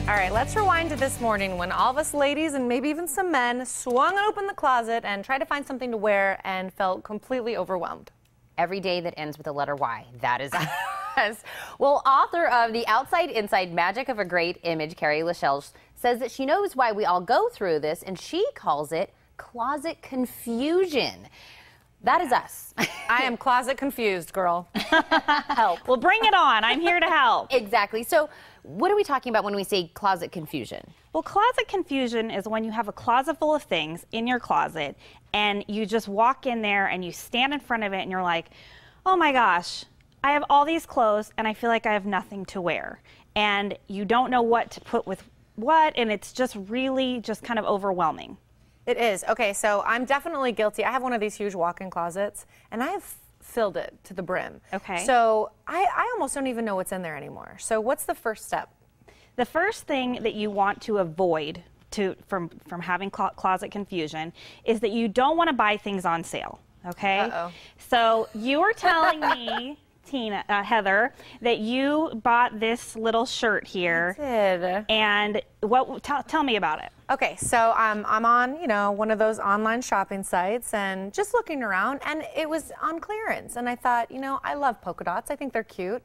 All right, let's rewind to this morning when all of us ladies and maybe even some men swung open the closet and tried to find something to wear and felt completely overwhelmed. Every day that ends with the letter Y. That is us. Well, author of The Outside Inside Magic of a Great Image, Carrie LaShell, says that she knows why we all go through this, and she calls it closet confusion. That is us. I am closet confused, girl. Help. Well, bring it on. I'm here to help. Exactly. So what are we talking about when we say closet confusion? Well, closet confusion is when you have a closet full of things in your closet and you just walk in there and you stand in front of it and you're like, oh my gosh, I have all these clothes and I feel like I have nothing to wear. And you don't know what to put with what, and it's just really just kind of overwhelming. It is. Okay, so I'm definitely guilty. I have one of these huge walk-in closets, and I have filled it to the brim. Okay. So I almost don't even know what's in there anymore. So what's the first step? The first thing that you want to avoid from having closet confusion is that you don't want to buy things on sale, okay? Uh-oh. So you were telling me, Heather, that you bought this little shirt here. I did. And tell me about it. Okay, so I'm on, one of those online shopping sites and just looking around, and it was on clearance. And I thought, I love polka dots. I think they're cute.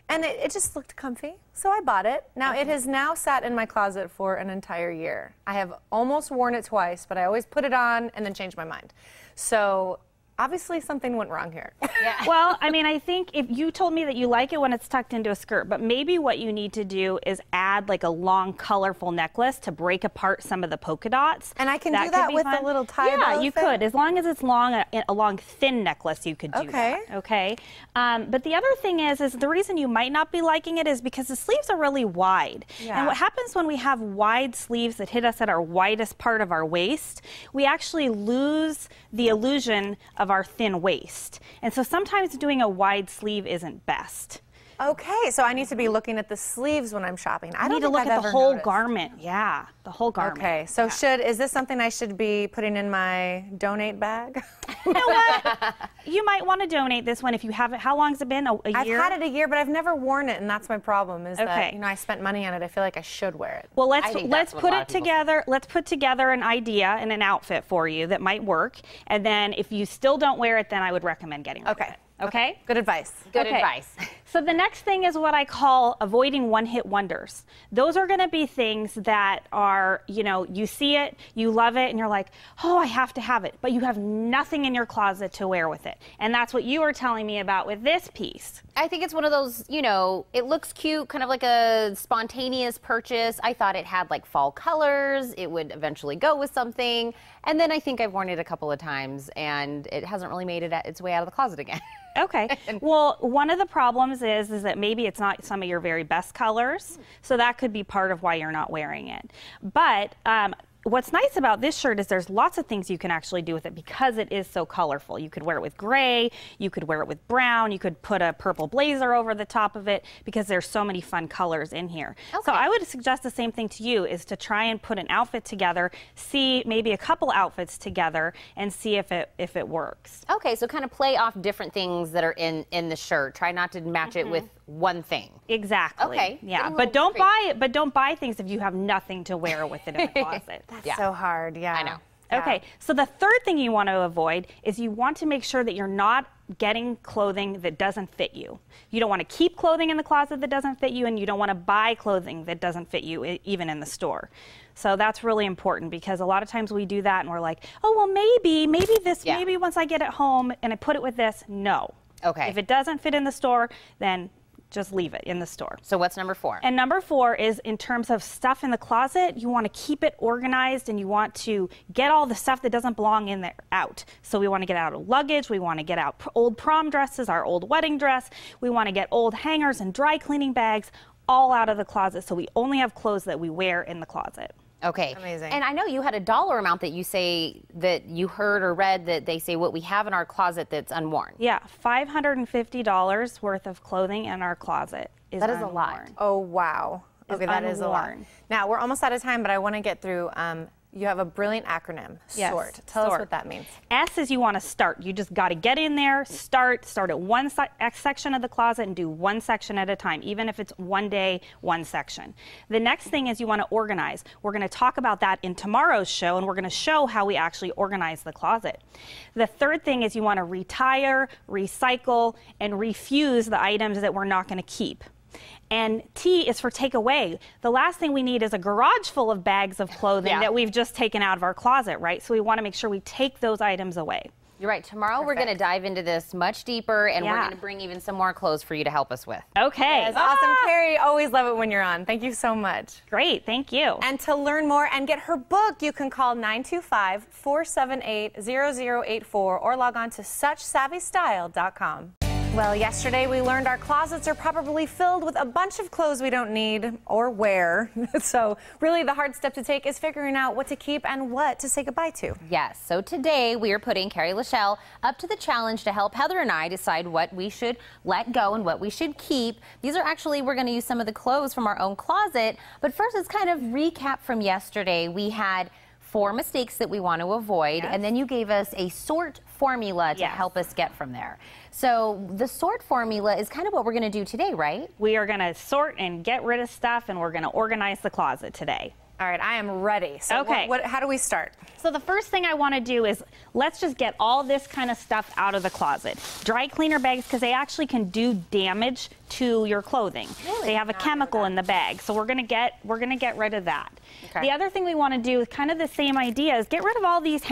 And it just looked comfy, so I bought it. Now, it has now sat in my closet for an entire year. I have almost worn it twice, but I always put it on and then change my mind. So obviously something went wrong here. Yeah. Well, I mean, I think if you told me that you like it when it's tucked into a skirt, but maybe what you need to do is add like a long, colorful necklace to break apart some of the polka dots. And I can do that with a little tie bow. Yeah, you could. As long as it's long, a long, thin necklace, you could do that. Okay. But the other thing is the reason you might not be liking it is because the sleeves are really wide. Yeah. And what happens when we have wide sleeves that hit us at our widest part of our waist, we actually lose the illusion of our thin waist. And so sometimes doing a wide sleeve isn't best. Okay, so I need to be looking at the sleeves when I'm shopping. I don't need to look think I've at the ever whole noticed. garment. Yeah, the whole garment. Okay, so yeah. is this something I should be putting in my donate bag? You know what? You might want to donate this one if you haven't. How long has it been? A year? I've had it a year, but I've never worn it, and that's my problem. Is that I spent money on it. I feel like I should wear it. Well, let's put it together. Let's put together an idea and an outfit for you that might work. And then if you still don't wear it, then I would recommend getting rid of it. Okay? Good advice. Good advice. So the next thing is what I call avoiding one-hit wonders. Those are going to be things that are, you see it, you love it, and you're like, oh, I have to have it. But you have nothing in your closet to wear with it. And that's what you were telling me about with this piece. I think it's one of those, it looks cute, kind of like a spontaneous purchase. I thought it had like fall colors. It would eventually go with something. And then I think I've worn it a couple of times, and it hasn't really made its way out of the closet again. Okay. Well, one of the problems is that maybe it's not some of your very best colors, so that could be part of why you're not wearing it. But what's nice about this shirt is there's lots of things you can actually do with it because it is so colorful. You could wear it with gray, you could wear it with brown, you could put a purple blazer over the top of it because there's so many fun colors in here. Okay. So I would suggest the same thing to you, is to try and put an outfit together, see maybe a couple outfits together and see if it works. Okay, so kind of play off different things that are in the shirt. Try not to match it with one thing. Exactly. Okay. Yeah, but don't buy it, but don't buy things if you have nothing to wear with it in the closet. That's so hard, yeah. I know. Yeah. Okay, so the third thing you want to avoid is you want to make sure that you're not getting clothing that doesn't fit you. You don't want to keep clothing in the closet that doesn't fit you, and you don't want to buy clothing that doesn't fit you, even in the store. So that's really important because a lot of times we do that and we're like, oh, well, maybe once I get it home and I put it with this. No. Okay. If it doesn't fit in the store, then just leave it in the store. So what's number 4? And number 4 is, in terms of stuff in the closet, you want to keep it organized and you want to get all the stuff that doesn't belong in there out. So we want to get out of luggage, we want to get out old prom dresses, our old wedding dress, we want to get old hangers and dry cleaning bags all out of the closet so we only have clothes that we wear in the closet. Okay. Amazing. And I know you had a dollar amount that you say that you heard or read that they say what we have in our closet that's unworn. Yeah, $550 worth of clothing in our closet is That is unworn. a lot. Oh, wow. Okay, that is a lot. unworn. Now, we're almost out of time, but I want to get through You have a brilliant acronym, Yes, SORT. Tell us SORT. what that means. S is you want to start. You just got to get in there, start at one section of the closet and do one section at a time, even if it's one day, one section. The next thing is you want to organize. We're going to talk about that in tomorrow's show, and we're going to show how we actually organize the closet. The third thing is you want to retire, recycle, and refuse the items that we're not going to keep. And T is for take away. The last thing we need is a garage full of bags of clothing that we've just taken out of our closet, right? So we want to make sure we take those items away. You're right. Tomorrow we're going to dive into this much deeper, and we're going to bring even some more clothes for you to help us with. Okay. That's awesome, Carrie. Always love it when you're on. Thank you so much. Great. Thank you. And to learn more and get her book, you can call 925-478-0084 or log on to suchsavvystyle.com. Well, yesterday we learned our closets are probably filled with a bunch of clothes we don't need or wear. So really the hard step to take is figuring out what to keep and what to say goodbye to. Yes, so today we are putting Carrie LaShell up to the challenge to help Heather and I decide what we should let go and what we should keep. These are actually, we're going to use some of the clothes from our own closet. But first, let's kind of recap from yesterday. We had 4 mistakes that we want to avoid, and then you gave us a sort formula to help us get from there. So the sort formula is kind of what we're going to do today, right? We are going to sort and get rid of stuff, and we're going to organize the closet today. All right, I am ready. So how do we start? So the first thing I want to do is let's just get all this kind of stuff out of the closet. Dry cleaner bags, because they actually can do damage to your clothing. Really? They have a chemical in the bag, so we're gonna get rid of that. Okay. The other thing we want to do is kind of the same idea, is get rid of all these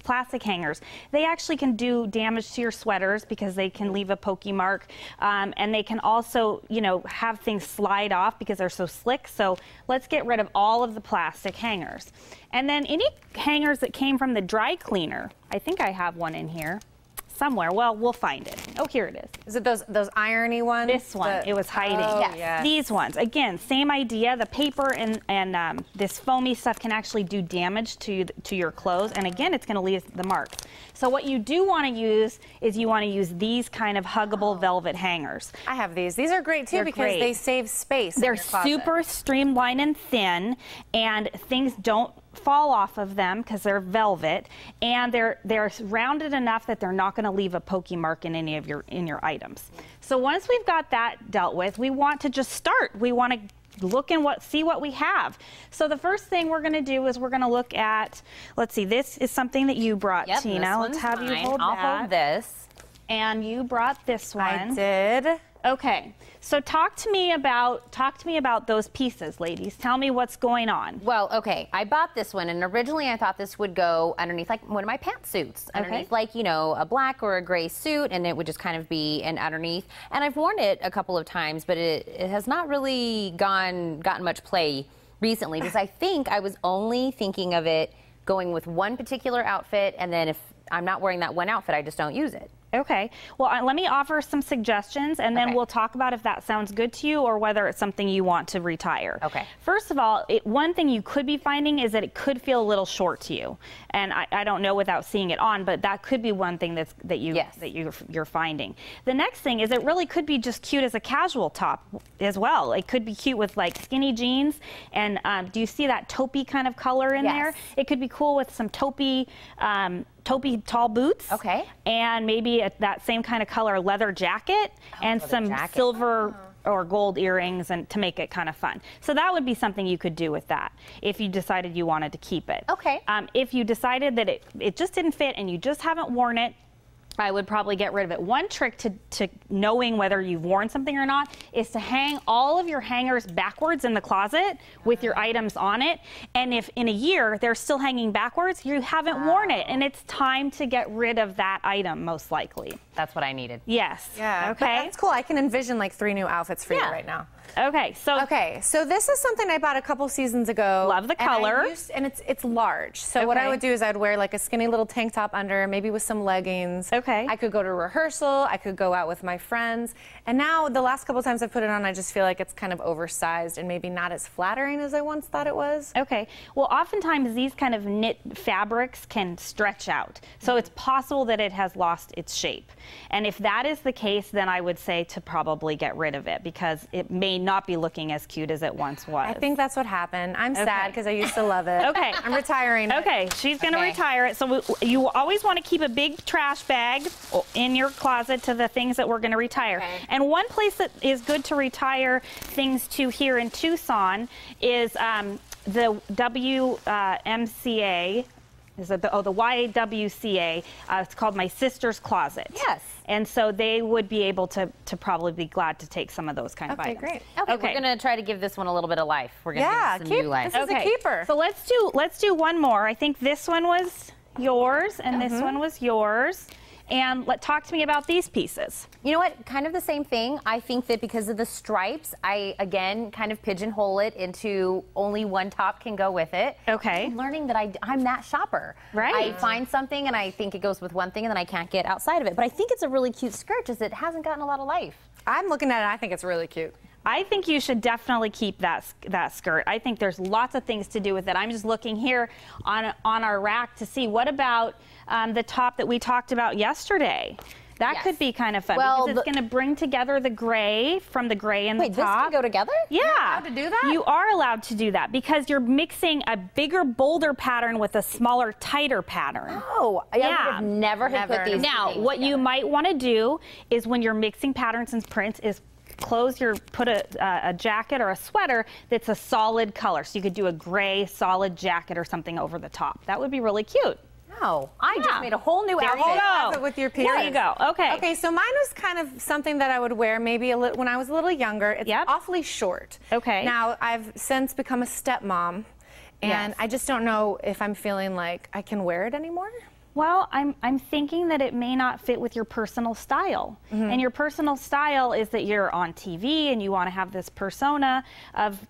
plastic hangers. They actually can do damage to your sweaters because they can leave a pokey mark, and they can also, you know, have things slide off because they're so slick. So let's get rid of all of the plastic hangers. And then any hangers that came from the dry cleaner, I think I have one in here somewhere. Well, we'll find it. Oh, here it is. Is it those irony ones? This one. It was hiding. Oh, yes. Yes. These ones. Again, same idea. The paper and this foamy stuff can actually do damage to your clothes. And again, it's going to leave the marks. So what you do want to use is you want to use these kind of huggable velvet hangers. I have these. These are great too because they save space. They're super streamlined and thin, and things don't fall off of them because they're velvet, and they're rounded enough that they're not going to leave a pokey mark in any of your items. So once we've got that dealt with, we want to just start. We want to look and see what we have. So the first thing we're going to do is we're going to look at, let's see, this is something that you brought, Tina. Let's have you hold that. I'll hold this. And you brought this one. I did. Okay, so talk to me about those pieces, ladies. Tell me what's going on. Well, okay, I bought this one, and originally I thought this would go underneath like one of my pantsuits, underneath like, you know, a black or a gray suit, and it would just kind of be an underneath. And I've worn it a couple of times, but it has not really gotten much play recently because I think I was only thinking of it going with one particular outfit, and then if I'm not wearing that one outfit, I just don't use it. Okay. Well, let me offer some suggestions, and then we'll talk about if that sounds good to you or whether it's something you want to retire. Okay. First of all, one thing you could be finding is that it could feel a little short to you, and I don't know without seeing it on, but that could be one thing that you're finding. The next thing is it really could be just cute as a casual top as well. It could be cute with like skinny jeans, and do you see that taupey kind of color in there? It could be cool with some taupey tall boots. Okay. And maybe that same kind of color leather jacket and some silver or gold earrings, and to make it kind of fun. So that would be something you could do with that if you decided you wanted to keep it. Okay. If you decided that it just didn't fit and you just haven't worn it, I would probably get rid of it. One trick to knowing whether you've worn something or not is to hang all of your hangers backwards in the closet with your items on it. And if in a year they're still hanging backwards, you haven't worn it, and it's time to get rid of that item, most likely. That's what I needed. Yes. Yeah. Okay. That's cool. I can envision like 3 new outfits for you right now. Okay. So this is something I bought a couple seasons ago. Love the color. And it's large. So what I would do is I'd wear like a skinny little tank top under, maybe with some leggings. Okay. I could go to rehearsal. I could go out with my friends. And now the last couple times I've put it on, I just feel like it's kind of oversized and maybe not as flattering as I once thought it was. Okay. Well, oftentimes these kind of knit fabrics can stretch out. So it's possible that it has lost its shape. And if that is the case, then I would say to probably get rid of it because it may not be looking as cute as it once was. I think that's what happened. I'm sad because I used to love it. Okay. I'm retiring. Okay, she's going to retire it. So you always want to keep a big trash bag in your closet to the things that we're going to retire. Okay. And one place that is good to retire things to here in Tucson is the WMCA. The YWCA. It's called My Sister's Closet. Yes. And so they would be able to probably be glad to take some of those kind of items. Great. Okay, we're going to try to give this one a little bit of life. We're going to give this a new life. This is a keeper. So let's do one more. I think this one was yours and this one was yours. And talk to me about these pieces. You know what? Kind of the same thing. I think that because of the stripes, I, again, kind of pigeonhole it into only one top can go with it. Okay. I'm learning that I'm that shopper. Right. I find something and I think it goes with one thing and then I can't get outside of it. But I think it's a really cute skirt just it hasn't gotten a lot of life. I'm looking at it. I think it's really cute. I think you should definitely keep that skirt. I think there's lots of things to do with it. I'm just looking here on our rack to see what about the top that we talked about yesterday. That could be kind of fun because it's going to bring together the gray from the gray in the top. Wait, this can go together? Yeah. You're allowed to do that? You are allowed to do that because you're mixing a bigger, bolder pattern with a smaller, tighter pattern. Oh, I would have never put these Now, things what together. you might want to do is when you're mixing patterns and prints is put a jacket or a sweater that's a solid color. So you could do a gray solid jacket or something over the top. That would be really cute. Wow, I just made a whole new outfit. you go. With your piece. There you go. Okay. Okay, so mine was kind of something that I would wear maybe when I was a little younger. It's awfully short. Okay. Now, I've since become a stepmom, and I just don't know if I'm feeling like I can wear it anymore. Well, I'm thinking that it may not fit with your personal style. And your personal style is that you're on TV and you want to have this persona of,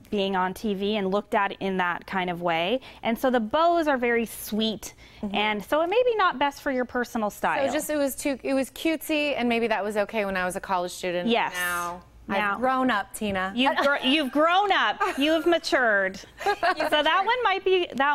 being on TV and looked at in that kind of way. And so the bows are very sweet. And so it may be not best for your personal style. So it was cutesy, and maybe that was okay when I was a college student. Yes. Now I've grown up, Tina. You've grown up. You've matured. So that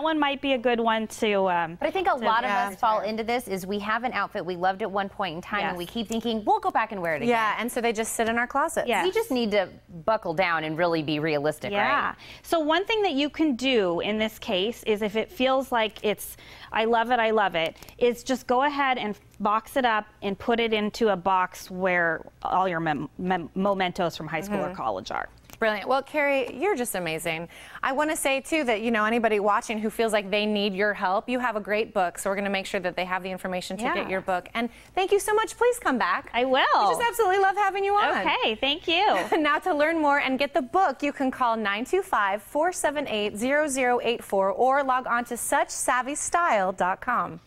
one might be a good one to. But I think a lot of us fall into this is we have an outfit we loved at one point in time and we keep thinking we'll go back and wear it again. Yeah, and so they just sit in our closet. Yeah. We just need to buckle down and really be realistic, right? So one thing that you can do in this case is if it feels like it's I love it, is just go ahead and box it up and put it into a box where all your mementos from high school or college are. Brilliant. Well, Carrie, you're just amazing. I want to say, too, that, anybody watching who feels like they need your help, you have a great book, so we're going to make sure that they have the information to get your book. And thank you so much. Please come back. I will. We just absolutely love having you on. Okay, thank you. Now, to learn more and get the book, you can call 925-478-0084 or log on to suchsavvystyle.com.